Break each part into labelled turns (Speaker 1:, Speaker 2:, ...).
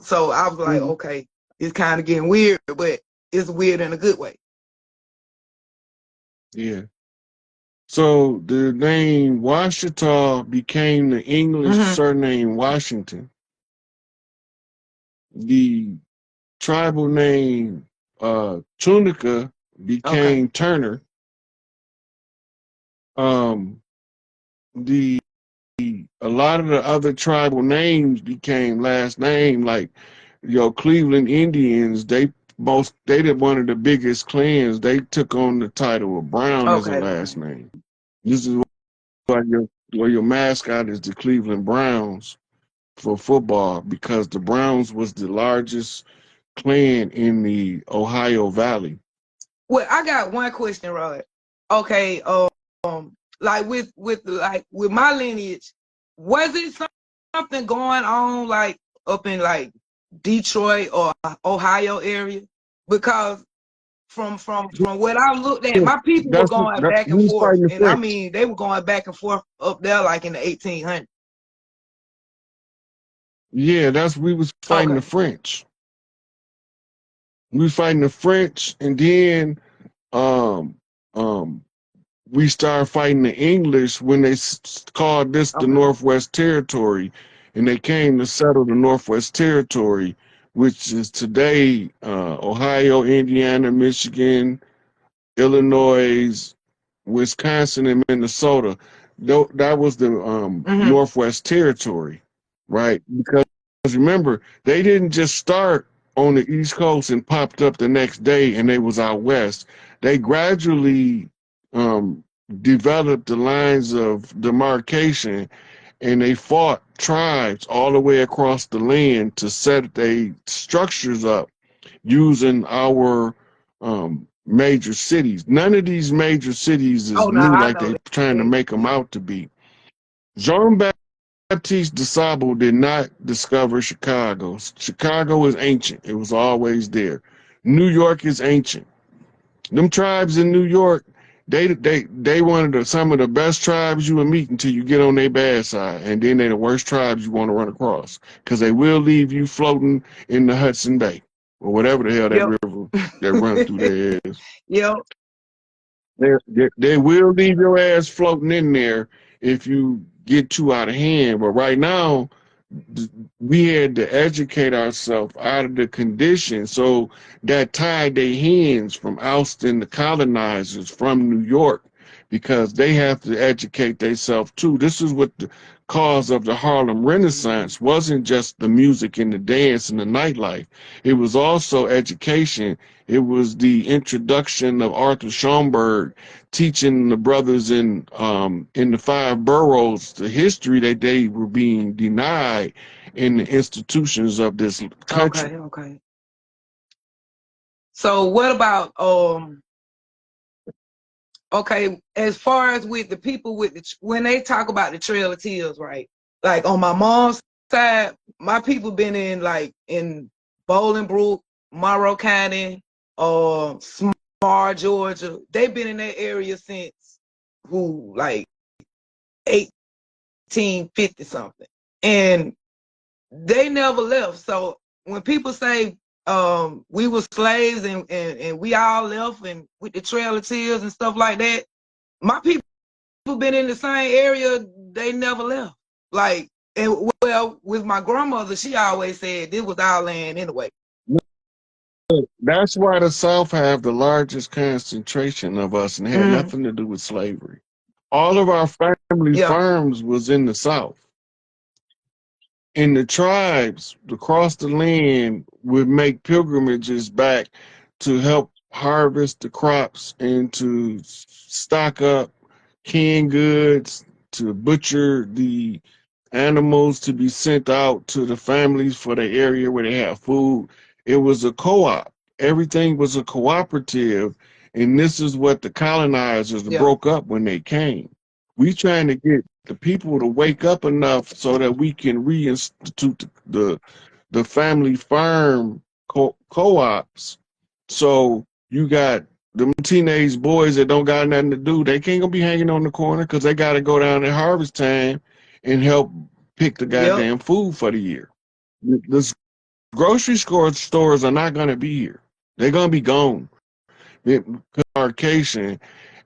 Speaker 1: So I was like, okay, it's kind of getting weird, but it's weird in a good way.
Speaker 2: Yeah. So the name Washita became the English surname Washington. The tribal name Tunica became Turner. A lot of the other tribal names became last name, like Cleveland Indians. They did one of the biggest clans. They took on the title of Brown as a last name. This is why your mascot is the Cleveland Browns for football, because the Browns was the largest clan in the Ohio Valley.
Speaker 1: Well, I got one question, Rod. Okay, like with my lineage, was it something going on like up in like Detroit or Ohio area? Because from what I looked at, my people were going back and forth, and I mean they were going back and forth up there like in the 1800s.
Speaker 2: Yeah, we was fighting the French. We was fighting the French, and then we started fighting the English when they called this the Northwest Territory, and they came to settle the Northwest Territory, which is today Ohio, Indiana, Michigan, Illinois, Wisconsin, and Minnesota. That was the Northwest Territory, right? Because remember, they didn't just start on the East Coast and popped up the next day and they was out west. They gradually developed the lines of demarcation, and they fought tribes all the way across the land to set their structures up using our major cities. None of these major cities is new like they're trying to make them out to be. Jean-Baptiste de Sable did not discover Chicago. Chicago is ancient. It was always there. New York is ancient. Them tribes in New York, they one of some of the best tribes you will meet until you get on their bad side, and then they're the worst tribes you want to run across, because they will leave you floating in the Hudson Bay or whatever the hell that river that runs through there is. They will leave your ass floating in there if you get too out of hand. But right now, we had to educate ourselves out of the condition, so that tied their hands from ousting the colonizers from New York, because they have to educate themselves too. This is what the cause of the Harlem Renaissance wasn't just the music and the dance and the nightlife. It was also education. It was the introduction of Arthur Schomburg teaching the brothers in the 5 boroughs the history that they were being denied in the institutions of this country.
Speaker 1: Okay. So what about okay, as far as with the people when they talk about the Trail of Tears, right? Like on my mom's side, my people been in Bolingbrook, Monroe County, Smar, Georgia. They've been in that area since like 1850 something, and they never left. So when people say we were slaves and we all left, and with the Trail of Tears and stuff like that, my people been in the same area, they never left. Like, and well, with my grandmother, she always said this was our land anyway.
Speaker 2: That's why the South have the largest concentration of us, and had nothing to do with slavery. All of our family farms was in the South. And the tribes across the land would make pilgrimages back to help harvest the crops and to stock up canned goods, to butcher the animals to be sent out to the families for the area where they have food. It was a co-op. Everything was a cooperative, and this is what the colonizers broke up when they came. We trying to get the people to wake up enough so that we can reinstitute the family farm co-ops. So you got them teenage boys that don't got nothing to do. They can't gonna be hanging on the corner because they got to go down at harvest time and help pick the goddamn food for the year. grocery stores are not going to be here. They're going to be gone. Demarcation,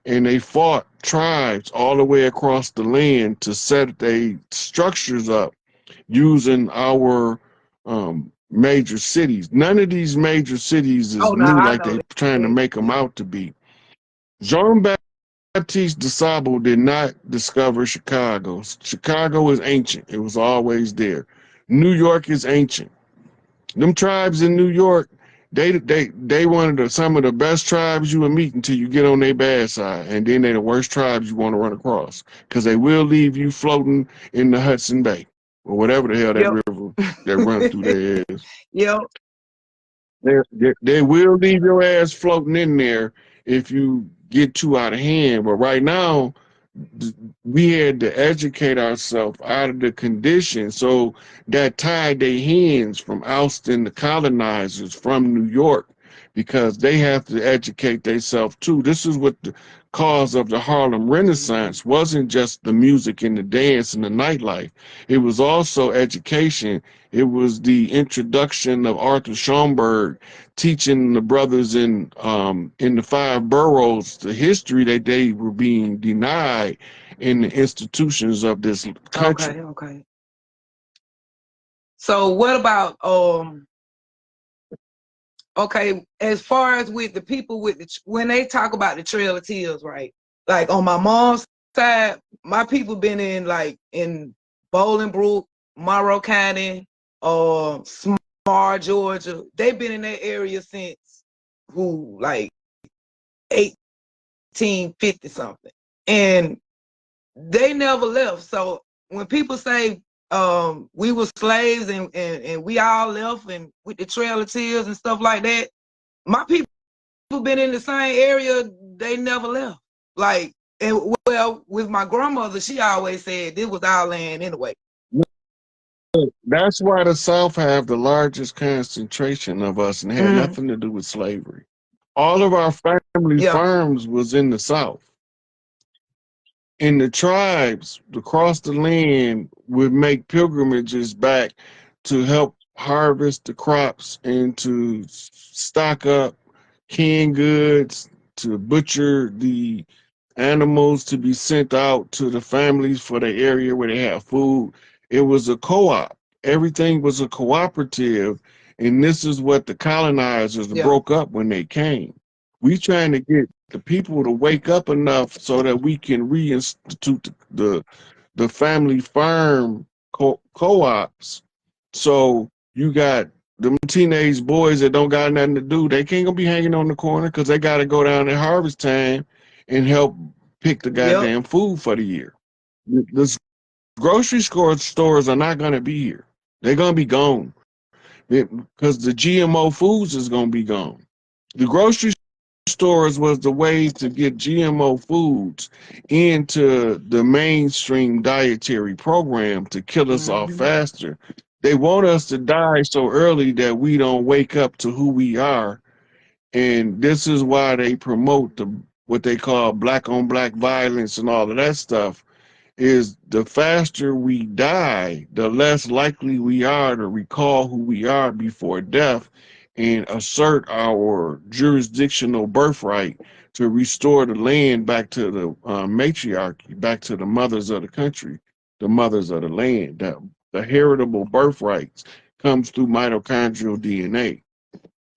Speaker 2: and they fought tribes all the way across the land to set their structures up using our major cities. None of these major cities is
Speaker 1: Oh no,
Speaker 2: new
Speaker 1: I
Speaker 2: like
Speaker 1: know
Speaker 2: they trying to
Speaker 1: that.
Speaker 2: make them out to be. Jean-Baptiste de Sable did not discover Chicago. Chicago is ancient. It was always there. New York is ancient. Them tribes in New York, they one of some of the best tribes you will meet until you get on their bad side, and then they're the worst tribes you want to run across because they will leave you floating in the Hudson Bay or whatever the hell that
Speaker 1: Yep.
Speaker 2: river that run through there is.
Speaker 1: Yep.
Speaker 2: They will leave your ass floating in there if you get too out of hand. But right now, we had to educate ourselves out of the condition. So that tied their hands from ousting the colonizers from New York because they have to educate themselves too. This is what the cause of the Harlem Renaissance wasn't just the music and the dance and the nightlife. It was also education. It was the introduction of Arthur Schomburg teaching the brothers in the five boroughs the history that they were being denied in the institutions of this country.
Speaker 1: Okay. So what about okay, as far as with the people with when they talk about the Trail of Tears, right? Like on my mom's side, my people been in Bolingbrook, Monroe County, Smar, Georgia. They've been in that area since like 1850 something. And they never left. So when people say we were slaves and we all left and with the Trail of Tears and stuff like that, my people been in the same area, they never left. Like, and well, with my grandmother, she always said this was our land anyway.
Speaker 2: That's why the South have the largest concentration of us and had nothing to do with slavery. All of our family farms was in the South. And the tribes across the land would make pilgrimages back to help harvest the crops and to stock up canned goods, to butcher the animals to be sent out to the families for the area where they have food. It was a co-op. Everything was a cooperative, and this is what the colonizers broke up when they came. We trying to get the people to wake up enough so that we can reinstitute the family farm co-ops. So you got them teenage boys that don't got nothing to do. They can't gonna be hanging on the corner because they got to go down at harvest time and help pick the goddamn food for the year. The grocery stores are not gonna be here. They're gonna be gone because the GMO foods is gonna be gone. The grocery stores was the way to get GMO foods into the mainstream dietary program to kill us off faster. They want us to die so early that we don't wake up to who we are. And this is why they promote what they call black on black violence and all of that stuff. Is the faster we die, the less likely we are to recall who we are before death and assert our jurisdictional birthright to restore the land back to the matriarchy, back to the mothers of the country, the mothers of the land. The heritable birthrights comes through mitochondrial DNA.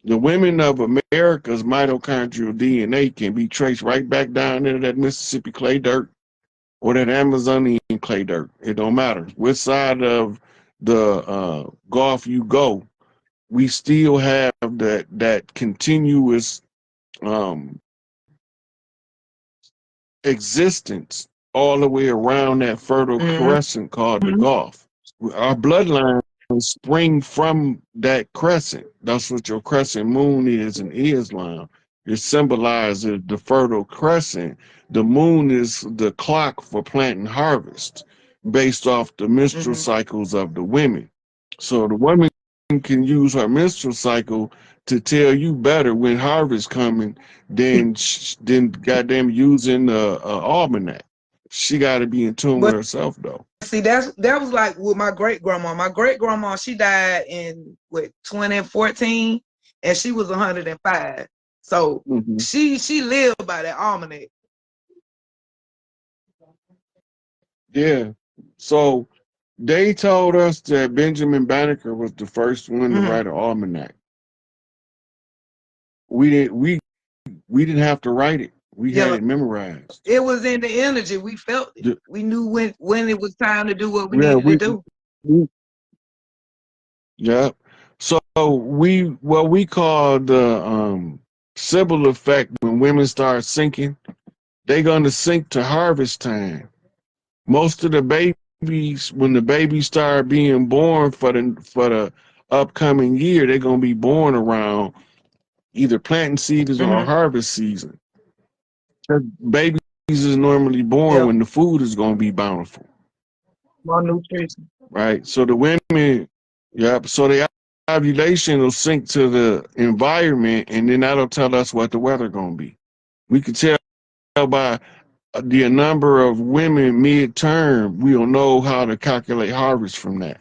Speaker 2: The women of America's mitochondrial DNA can be traced right back down into that Mississippi clay dirt or that Amazonian clay dirt. It don't matter which side of the Gulf you go. We still have that continuous existence all the way around that fertile crescent called the Gulf. Our bloodline spring from that crescent. That's what your crescent moon is in Islam. It symbolizes the fertile crescent. The moon is the clock for planting harvest based off the menstrual cycles of the women. So the woman can use her menstrual cycle to tell you better when harvest coming than goddamn using a almanac. she got to be in tune with herself, though.
Speaker 1: See, that was like with my great grandma. My great grandma, she died in 2014, and she was 105. So she lived by that almanac.
Speaker 2: Yeah. So they told us that Benjamin Banneker was the first one to write an almanac. We didn't have to write it. We had it memorized.
Speaker 1: It was in the energy. We felt it. We knew when it was time to do what we needed to do.
Speaker 2: Yeah. So what we call the Sybil effect, when women start sinking, they're gonna sink to harvest time. Most of the babies, when the babies start being born for the upcoming year, they're gonna be born around either planting season or harvest season. Babies is normally born when the food is gonna be bountiful.
Speaker 1: More nutrition.
Speaker 2: Right. So the women, so the ovulation will sync to the environment, and then that'll tell us what the weather gonna be. We can tell by the number of women mid-term. We'll know how to calculate harvest from that.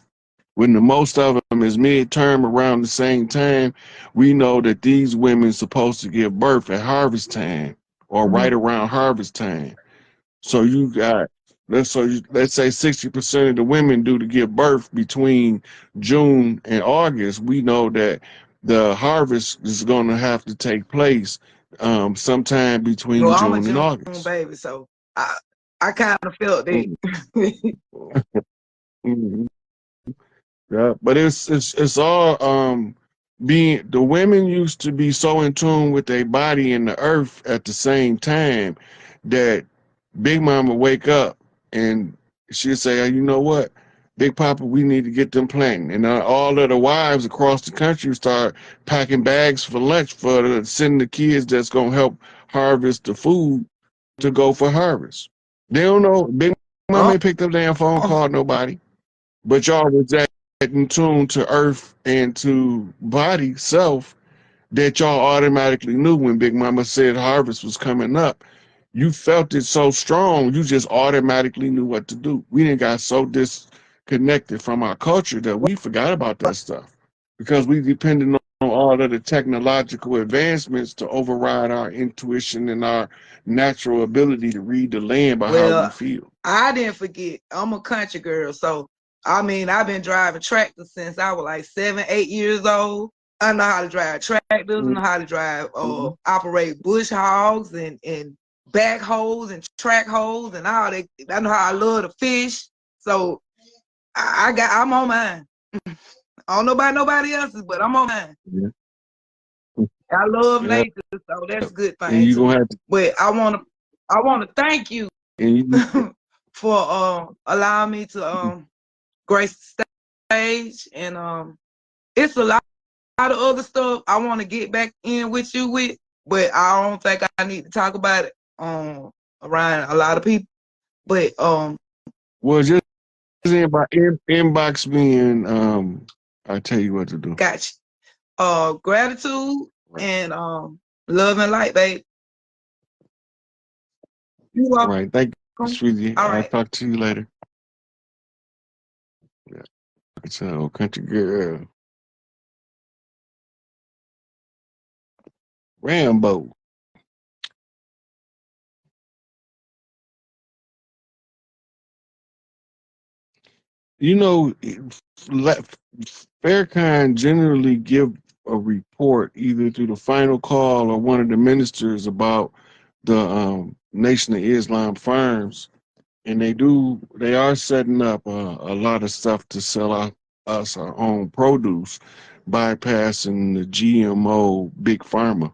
Speaker 2: When the most of them is mid-term around the same time, we know that these women supposed to give birth at harvest time or right around harvest time. So you got, let's say 60% of the women do to give birth between June and August. We know that the harvest is going to have to take place sometime between June and August.
Speaker 1: Baby, so I kind of felt that.
Speaker 2: Yeah, but it's all being, the women used to be so in tune with their body and the earth at the same time that Big Mama wake up and she'd say, oh, you know what, Big Papa, we need to get them planting. And all of the wives across the country start packing bags for lunch for sending the kids that's gonna help harvest the food to go for harvest. They don't know. Big Mama ain't picked up the damn phone, called nobody. But y'all was that in tune to earth and to body self that y'all automatically knew when Big Mama said harvest was coming up. You felt it so strong, you just automatically knew what to do. We didn't got so disconnected from our culture that we forgot about that stuff because we depended on all of the technological advancements to override our intuition and our natural ability to read the land by how we feel.
Speaker 1: I didn't forget. I'm a country girl, so I mean, I've been driving tractors since I was like 7, 8 years old. I know how to drive tractors, I know how to drive, operate bush hogs and backhoes and track hoes and all that. I know how I love to fish. So I'm on mine. I don't know about nobody else's, but I'm on mine.
Speaker 2: Yeah.
Speaker 1: I love nature, so that's a good thing.
Speaker 2: And you gonna have to,
Speaker 1: but I wanna thank you for allowing me to grace the stage, and it's a lot of other stuff I want to get back in with you with, but I don't think I need to talk about it around a lot of people. But
Speaker 2: well, just inbox me and I'll tell you what to do.
Speaker 1: Gotcha. Gratitude and love and light, babe. You welcome.
Speaker 2: All right, thank you, sweetie.
Speaker 1: All
Speaker 2: I'll
Speaker 1: right.
Speaker 2: talk to you later. Yeah, it's an old country girl. Rambo. You know, Fairkind generally give a report either through the final call or one of the ministers about the Nation of Islam farms, and they are setting up a lot of stuff to sell us our own produce, bypassing the GMO big pharma.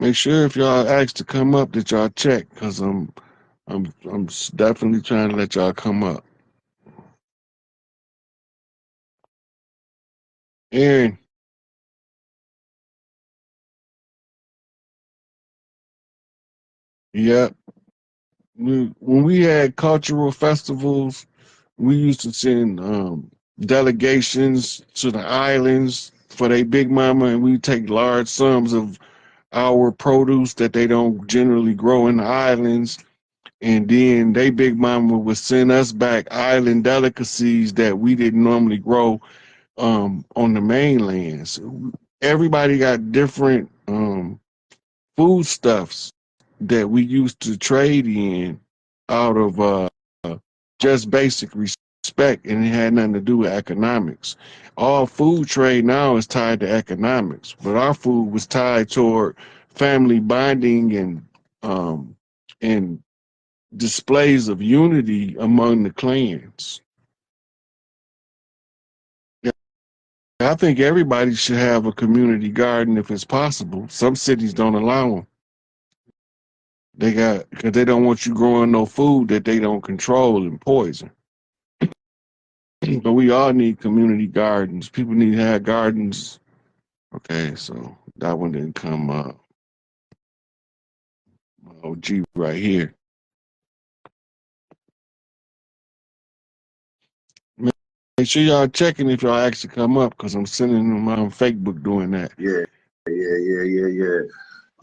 Speaker 2: Make sure if y'all ask to come up that y'all check, cause I'm definitely trying to let y'all come up. Aaron. Yep. When we had cultural festivals, we used to send delegations to the islands for their big mama, and we take large sums of our produce that they don't generally grow in the islands, and then they big mama would send us back island delicacies that we didn't normally grow on the mainland. So everybody got different foodstuffs that we used to trade in out of just basic respect, and it had nothing to do with economics. All food trade now is tied to economics, but our food was tied toward family bonding and displays of unity among the clans. Yeah, I think everybody should have a community garden if it's possible. Some cities don't allow them. Because they don't want you growing no food that they don't control and poison. But we all need community gardens. People need to have gardens. Okay, so that one didn't come up. OG right here. Make sure y'all checking if y'all actually come up, because I'm sending them on Facebook doing that.
Speaker 3: Yeah.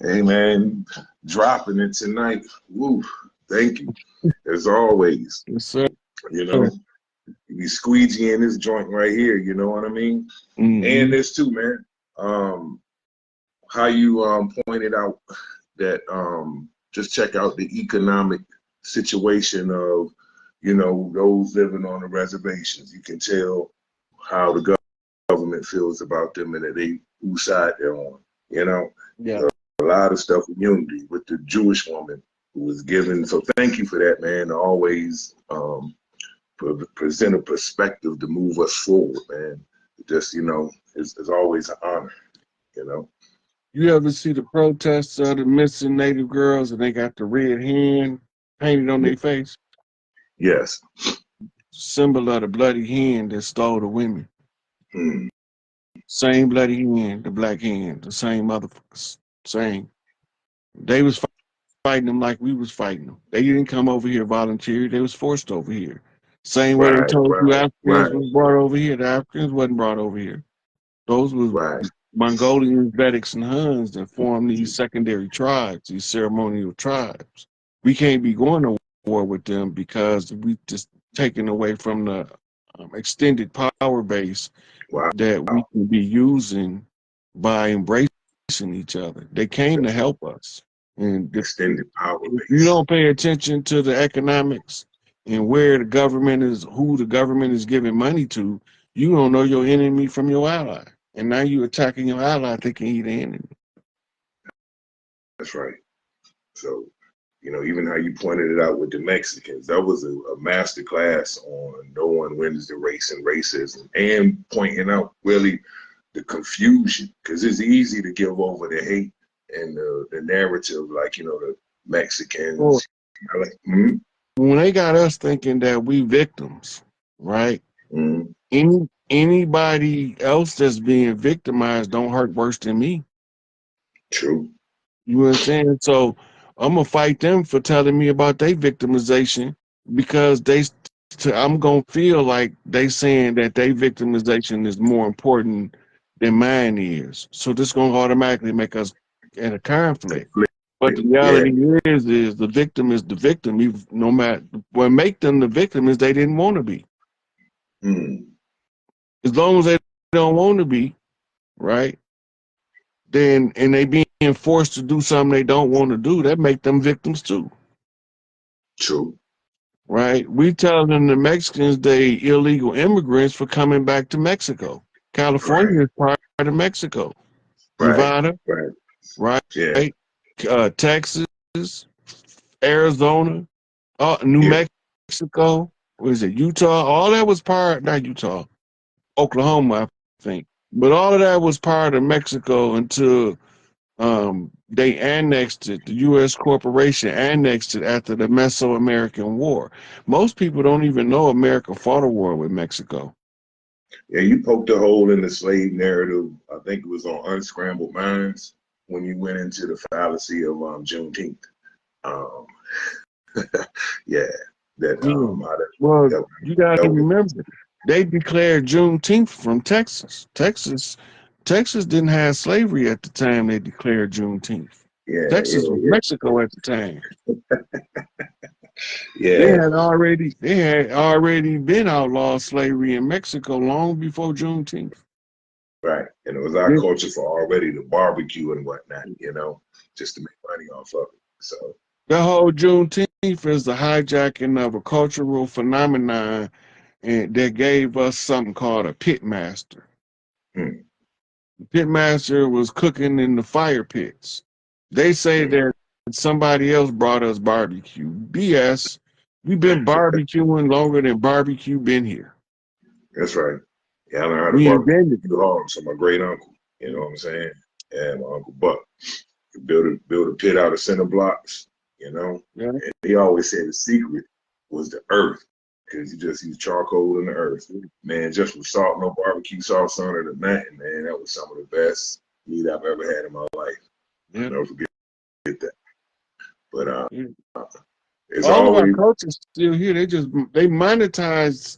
Speaker 3: Hey man, dropping it tonight. Woo, thank you. As always.
Speaker 2: Yes, sir.
Speaker 3: You know, we squeegee in this joint right here, you know what I mean? And this too, man. How you pointed out that just check out the economic situation of, you know, those living on the reservations. You can tell how the government feels about them and that they whose side they're on. You know,
Speaker 2: yeah,
Speaker 3: a lot of stuff in unity with the Jewish woman who was given. So thank you for that, man. Always present a perspective to move us forward, man. Just, you know, it's always an honor. You know.
Speaker 2: You ever see the protests of the missing Native girls and they got the red hen painted on their face?
Speaker 3: Yes.
Speaker 2: Symbol of the bloody hen that stole the women. Same bloody hen, the black hen, the same motherfuckers. Same. They was fighting them like we was fighting them. They didn't come over here voluntarily. They was forced over here. Same way they told you Africans was brought over here. The Africans wasn't brought over here. Those was Mongolians, Vedics, and Huns that formed these secondary tribes, these ceremonial tribes. We can't be going to war with them because we just taken away from the extended power base that we can be using by embracing each other. They came to help us. And
Speaker 3: extended power base.
Speaker 2: If you don't pay attention to the economics and where the government is, who the government is giving money to, you don't know your enemy from your ally. And now you're attacking your ally thinking he's the enemy.
Speaker 3: That's right. So, you know, even how you pointed it out with the Mexicans, that was a master class on knowing when is the race and racism, and pointing out really the confusion, because it's easy to give over the hate and the narrative, like, you know, the Mexicans.
Speaker 2: When they got us thinking that we victims, right? Anybody else that's being victimized don't hurt worse than me.
Speaker 3: True.
Speaker 2: You know what I'm saying? So I'm gonna fight them for telling me about their victimization, because I'm gonna feel like they saying that their victimization is more important than mine is. So this gonna automatically make us in a conflict. But the reality is the victim is the victim. No matter what make them the victim is they didn't want to be. As long as they don't want to be, right? Then and they being forced to do something they don't want to do, that make them victims too.
Speaker 3: True.
Speaker 2: Right? We tell them the Mexicans they illegal immigrants for coming back to Mexico. California is part of Mexico. Nevada, right? Texas, Arizona, New Mexico, what is it, Utah? All that was not Utah, Oklahoma, I think. But all of that was part of Mexico until they annexed it. The U.S. corporation annexed it after the Mesoamerican War. Most people don't even know America fought a war with Mexico.
Speaker 3: Yeah, you poked a hole in the slave narrative. I think it was on Unscrambled Minds when you went into the fallacy of Juneteenth.
Speaker 2: You got to remember, they declared Juneteenth from Texas. Texas Texas didn't have slavery at the time they declared Juneteenth.
Speaker 3: Yeah,
Speaker 2: Texas was
Speaker 3: yeah,
Speaker 2: Mexico at the time. They
Speaker 3: yeah.
Speaker 2: had already been outlawed slavery in Mexico long before Juneteenth.
Speaker 3: Right. And it was our culture for already the barbecue and whatnot, you know, just to make money off of it. So
Speaker 2: the whole Juneteenth is the hijacking of a cultural phenomenon and that gave us something called a pit master.
Speaker 3: hmm.
Speaker 2: The pit master was cooking in the fire pits. They say that somebody else brought us barbecue. BS. We've been barbecuing longer than barbecue been here.
Speaker 3: That's right. Yeah, I learned how to
Speaker 2: We
Speaker 3: barbecue
Speaker 2: invented it.
Speaker 3: hard. So my great uncle, you know what I'm saying? And my uncle Buck built a pit out of cinder blocks, you know.
Speaker 2: Yeah.
Speaker 3: And he always said the secret was the earth, because he just used charcoal in the earth. Man, just with salt, no barbecue sauce on it or nothing, man, that was some of the best meat I've ever had in my life.
Speaker 2: Yeah.
Speaker 3: I'll never forget that. But it's
Speaker 2: all
Speaker 3: always,
Speaker 2: of our culture's still here. They monetized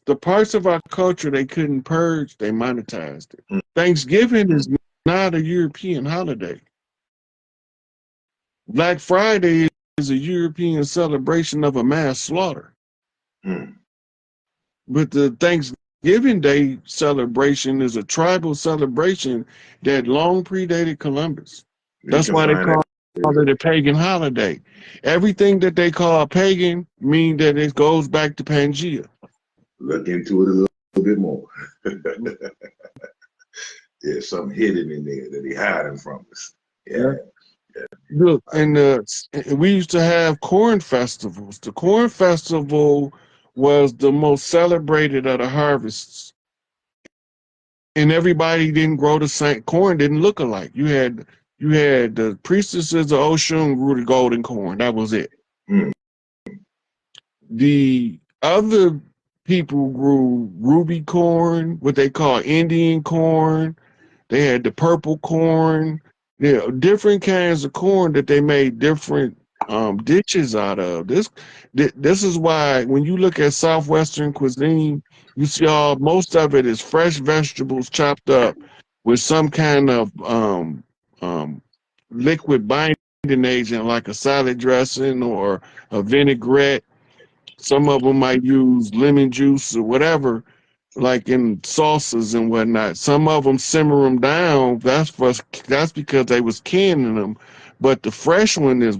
Speaker 2: the parts of our culture they couldn't purge. They monetized it. Thanksgiving is not a European holiday. Black Friday is a European celebration of a mass slaughter. But the Thanksgiving Day celebration is a tribal celebration that long predated Columbus. That's why they call it a pagan holiday. Everything that they call pagan means that it goes back to Pangea.
Speaker 3: Look into it a little bit more. There's something hidden in there that he hiding from us. Yeah.
Speaker 2: Look, and we used to have corn festivals. The corn festival was the most celebrated of the harvests. And everybody didn't grow the same. Corn didn't look alike. You had the priestesses of Oshun grew the golden corn. That was it. The other people grew ruby corn, what they call Indian corn. They had the purple corn. Different kinds of corn that they made different dishes out of. This is why when you look at Southwestern cuisine, you see most of it is fresh vegetables chopped up with some kind of liquid binding agent like a salad dressing or a vinaigrette. Some of them might use lemon juice or whatever, like in sauces and whatnot. Some of them simmer them down. That's because they was canning them. But the fresh one was